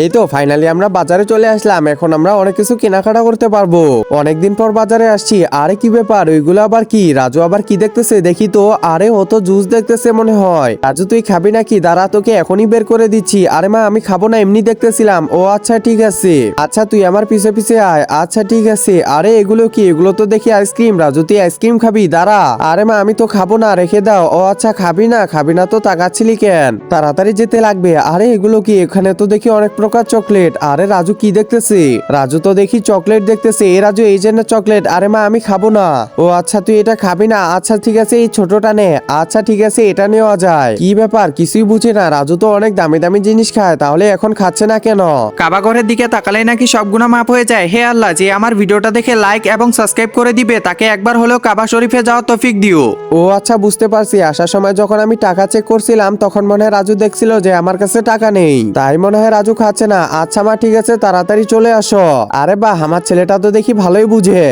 এই তো ফাইনালি আমরা বাজারে চলে আসলাম। এখন আমরা অনেক কিছু কেনাকাটা করতে পারবো। অনেকদিন পর বাজারে আসছি। আরে কি ব্যাপার, ওইগুলো আবার কি? রাজু আবার কি দেখতেছে দেখি তো। আরে ও তো জুস দেখতেছে মনে হয়। রাজু তুই খাবি নাকি? দাঁড়া, তোকে এখনই বের করে দিচ্ছি। আরে মা, আমি খাবো না, এমনি দেখতেছিলাম। ও আচ্ছা ঠিক আছে, আচ্ছা তুই আমার পিছে পিছে আয়। আচ্ছা ঠিক আছে। আরে এগুলো কি? এগুলো তো দেখি আইসক্রিম। রাজু তুই আইসক্রিম খাবি? দাঁড়া। আরে মা, আমি তো খাবো না, রেখে দাও। ও আচ্ছা খাবি না? খাবি না তো তাকাচ্ছিলি কেন? তাড়াতাড়ি যেতে লাগবে। আরে এগুলো কি? এখানে তো দেখি অনেক প্রকার চকলেট। আরে রাজু কি দেখতেছে? রাজু তো দেখি চকলেট দেখতেছে। এ রাজু, এই যে না চকলেট। আরে মা, আমি খাবো না। ও আচ্ছা তুই এটা খাবি না? আচ্ছা ঠিক আছে, এই ছোটটা নে। আচ্ছা ঠিক আছে, এটা নেওয়া যায়। কি ব্যাপার, কিছুই বুঝি না। রাজু তো অনেক দামি দামি জিনিস খায়, তাহলে এখন খাচ্ছে না কেন? কাবা ঘরের দিকে তাকালেই নাকি সব গুনাহ মাফ হয়ে যায়। হে আল্লাহ, যে আমার ভিডিওটা দেখে লাইক এবং সাবস্ক্রাইব করে দিবে তাকে একবার হলেও কাবা শরীফে যাওয়ার তৌফিক দিও। ও আচ্ছা বুঝতে পারছি। আসার সময় যখন আমি টাকা চেক করছিলাম তখন মনে হয় রাজু দেখছিল যে আমার কাছে টাকা নেই, তাই মনে হয় রাজু খাচ্ছে না। আচ্ছা মা ঠিক আছে, তাড়াতাড়ি চলে আসো। আরে বাহ, আমার ছেলেটা তো দেখি ভালোই বুঝে।